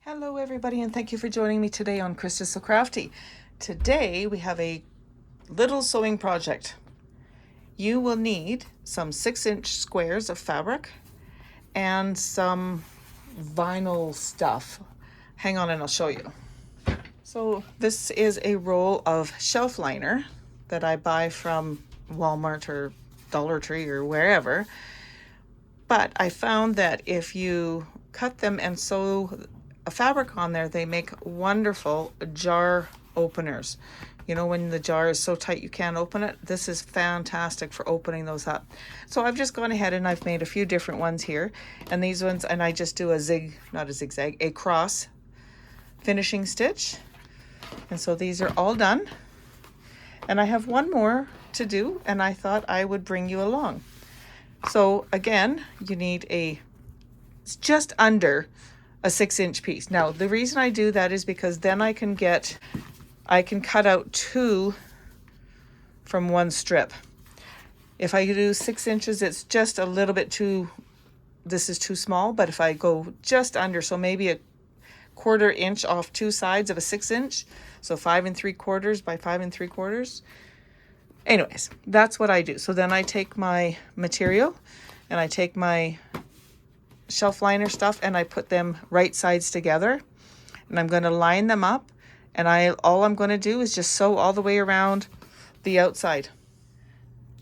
Hello everybody, and thank you for joining me today on Krista So Crafty. Today we have a little sewing project. You will need some 6-inch squares of fabric and some vinyl stuff. Hang on and I'll show you. So this is a roll of shelf liner that I buy from Walmart or Dollar Tree or wherever. But I found that if you cut them and sew a fabric on there, they make wonderful jar openers. You know, when the jar is so tight you can't open it, this is fantastic for opening those up. So I've just gone ahead and I've made a few different ones here, and these ones, and I just do a cross finishing stitch. And so these are all done, and I have one more to do, and I thought I would bring you along. So again, you need it's just under a 6-inch piece. Now, the reason I do that is because then I can cut out 2 from one strip. If I do 6 inches, it's just a little bit this is too small, but if I go just under, so maybe a 1/4 inch off 2 sides of a 6-inch, so 5 3/4 by 5 3/4. Anyways, that's what I do. So then I take my material and I take my shelf liner stuff and I put them right sides together, and I'm going to line them up, and all I'm going to do is just sew all the way around the outside.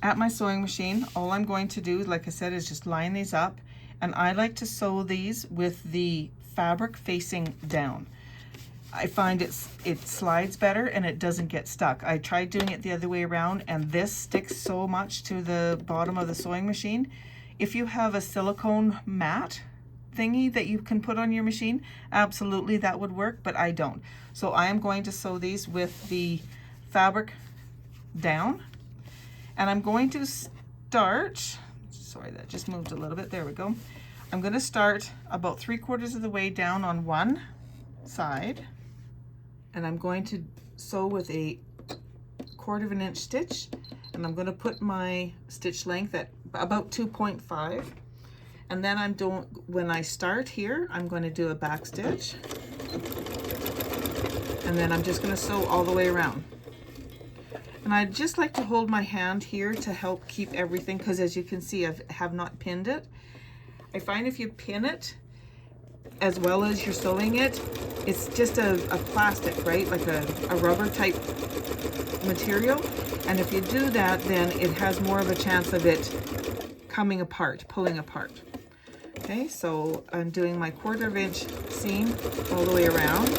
At my sewing machine, all I'm going to do, like I said, is just line these up, and I like to sew these with the fabric facing down. I find it slides better and it doesn't get stuck. I tried doing it the other way around, and this sticks so much to the bottom of the sewing machine. If you have a silicone mat thingy that you can put on your machine, absolutely that would work, but I don't. So I am going to sew these with the fabric down, and I'm going to start, sorry, that just moved a little bit, there we go. I'm going to start about 3/4 of the way down on one side, and I'm going to sew with a 1/4 inch stitch, and I'm going to put my stitch length at about 2.5, and then when I start here, I'm going to do a back stitch, and then I'm just going to sew all the way around. And I just like to hold my hand here to help keep everything, because as you can see, I have not pinned it. I find if you pin it as well as you're sewing it, it's just a plastic, right? Like a rubber type material. And if you do that, then it has more of a chance of it coming apart, pulling apart. Okay, so I'm doing my 1/4 inch seam all the way around.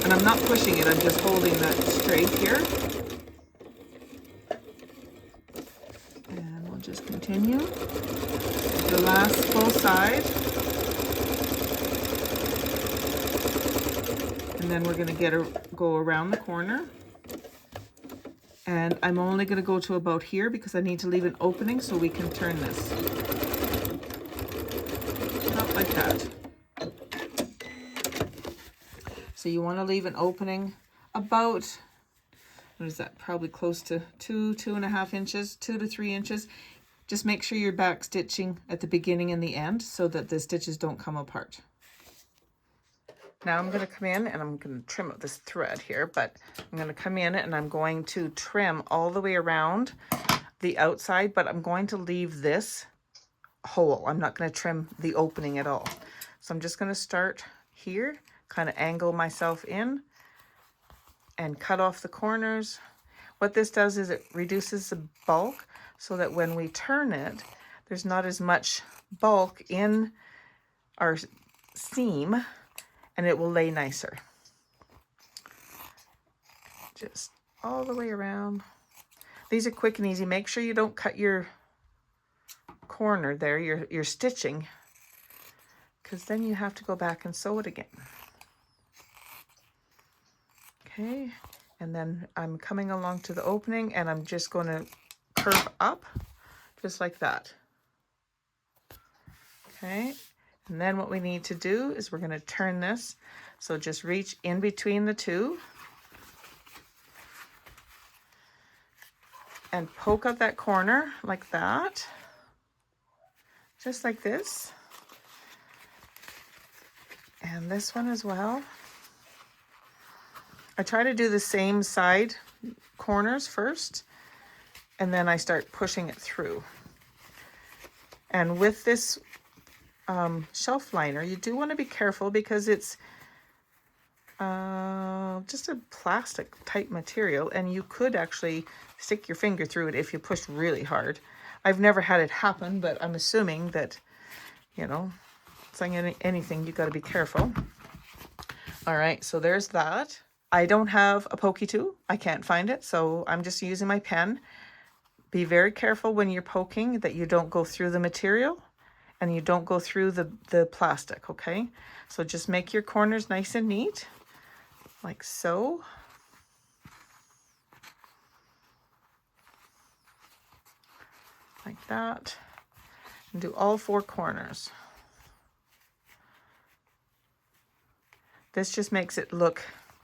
And I'm not pushing it, I'm just holding that straight here. And we'll just continue. The last full side. And then we're going to go around the corner, and I'm only going to go to about here because I need to leave an opening so we can turn this up like that. So you want to leave an opening about, what is that, probably close to 2.5 inches, 2 to 3 inches. Just make sure you're back stitching at the beginning and the end so that the stitches don't come apart. Now I'm going to come in and I'm going to trim up this thread here, but I'm going to come in and I'm going to trim all the way around the outside, but I'm going to leave this whole. I'm not going to trim the opening at all. So I'm just going to start here, kind of angle myself in and cut off the corners. What this does is it reduces the bulk so that when we turn it, there's not as much bulk in our seam, and it will lay nicer. Just all the way around. These are quick and easy. Make sure you don't cut your corner there, your stitching, because then you have to go back and sew it again. Okay, and then I'm coming along to the opening, and I'm just going to curve up just like that. Okay. And then what we need to do is we're going to turn this. So just reach in between the two and poke out that corner like that. Just like this. And this one as well. I try to do the same side corners first, and then I start pushing it through. And with this shelf liner, you do want to be careful because it's just a plastic type material, and you could actually stick your finger through it if you push really hard. I've never had it happen, but I'm assuming that, you know, it's like anything, you got to be careful. All right, so there's that. I don't have a pokey tool. I can't find it, so I'm just using my pen. Be very careful when you're poking that you don't go through the material and you don't go through the plastic, okay? So just make your corners nice and neat, like so. Like that. And do all 4 corners. This just makes it look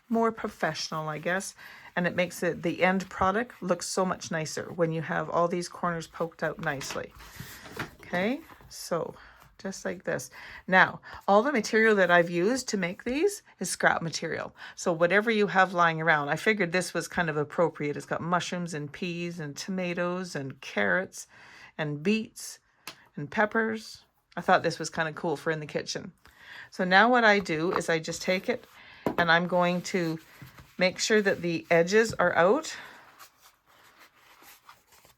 more professional, I guess, and it makes it, the end product look so much nicer when you have all these corners poked out nicely. Okay, so just like this. Now, all the material that I've used to make these is scrap material. So whatever you have lying around, I figured this was kind of appropriate. It's got mushrooms and peas and tomatoes and carrots and beets and peppers. I thought this was kind of cool for in the kitchen. So now what I do is I just take it and I'm going to make sure that the edges are out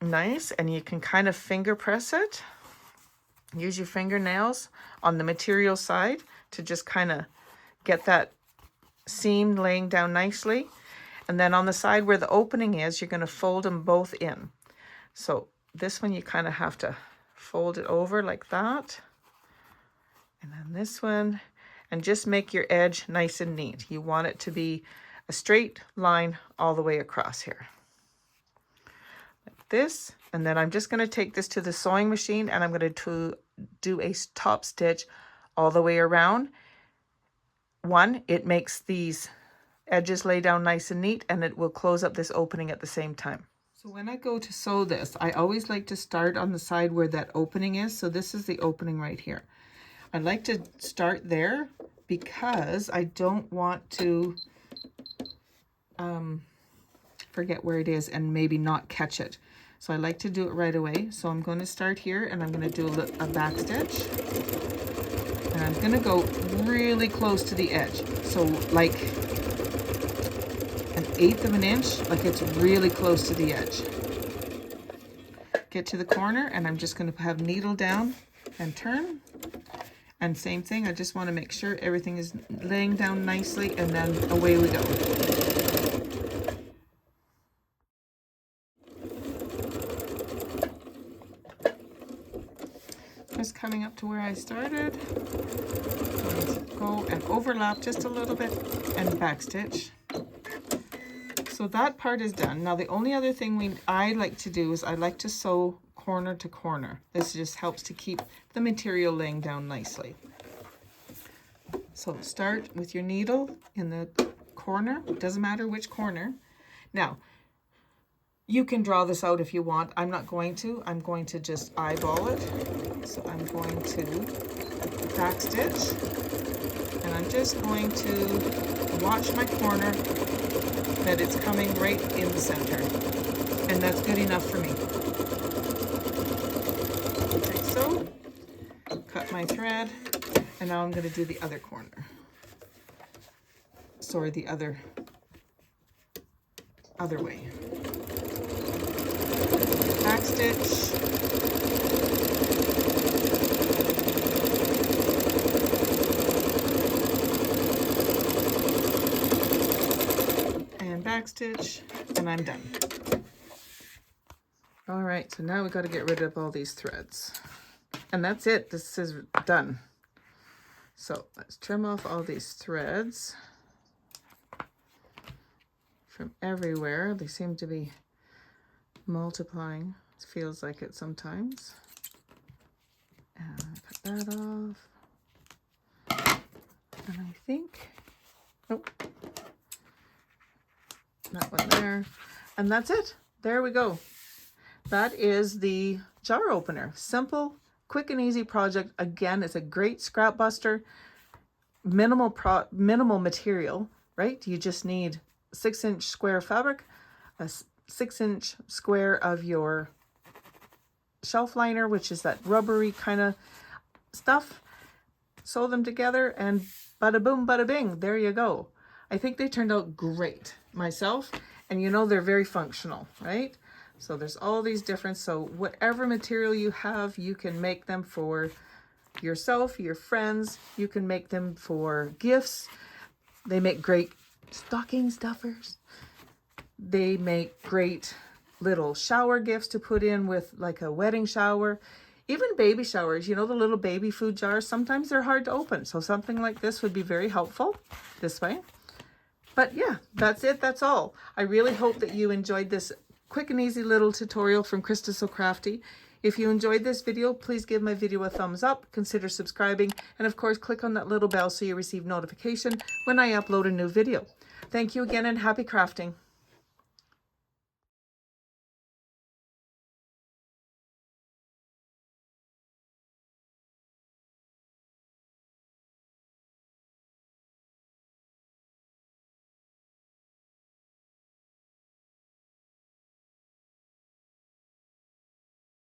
nice, and you can kind of finger press it. Use your fingernails on the material side to just kind of get that seam laying down nicely. And then on the side where the opening is, you're going to fold them both in. So this one you kind of have to fold it over like that. And then this one, and just make your edge nice and neat. You want it to be a straight line all the way across here. Like this. And then I'm just going to take this to the sewing machine and I'm going to do a top stitch all the way around. One, it makes these edges lay down nice and neat, and it will close up this opening at the same time. So when I go to sew this, I always like to start on the side where that opening is. So this is the opening right here. I like to start there because I don't want to forget where it is and maybe not catch it. So I like to do it right away. So I'm going to start here and I'm going to do a back stitch. And I'm going to go really close to the edge. So like 1/8 of an inch, like it's really close to the edge. Get to the corner and I'm just going to have needle down and turn. And same thing, I just want to make sure everything is laying down nicely, and then away we go. Just coming up to where I started. Go and overlap just a little bit and backstitch. So that part is done. Now the only other thing I like to do is I like to sew corner to corner. This just helps to keep the material laying down nicely. So start with your needle in the corner. It doesn't matter which corner. Now, you can draw this out if you want. I'm not going to. I'm going to just eyeball it. So I'm going to backstitch. And I'm just going to watch my corner that it's coming right in the center. And that's good enough for me. Like so. Cut my thread. And now I'm going to do the other corner. Sorry, the other way. Back stitch. And back stitch, and I'm done. All right, so now we got to get rid of all these threads. And that's it. This is done. So let's trim off all these threads from everywhere. They seem to be multiplying. It feels like it sometimes. And cut that off. And I think, nope, that one there. And that's it. There we go. That is the jar opener. Simple, quick and easy project. Again, it's a great scrap buster. minimal material, right? You just need 6-inch square fabric, a 6-inch square of your shelf liner, which is that rubbery kind of stuff. Sew them together and bada boom, bada bing, there you go. I think they turned out great myself, and you know they're very functional, right? So there's all these different, so whatever material you have, you can make them for yourself, your friends, you can make them for gifts. They make great stocking stuffers. They make great little shower gifts to put in with like a wedding shower. Even baby showers, you know, the little baby food jars, sometimes they're hard to open. So something like this would be very helpful this way. But yeah, that's it. That's all. I really hope that you enjoyed this quick and easy little tutorial from Krista So Crafty. If you enjoyed this video, please give my video a thumbs up, consider subscribing, and of course, click on that little bell so you receive notification when I upload a new video. Thank you again and happy crafting.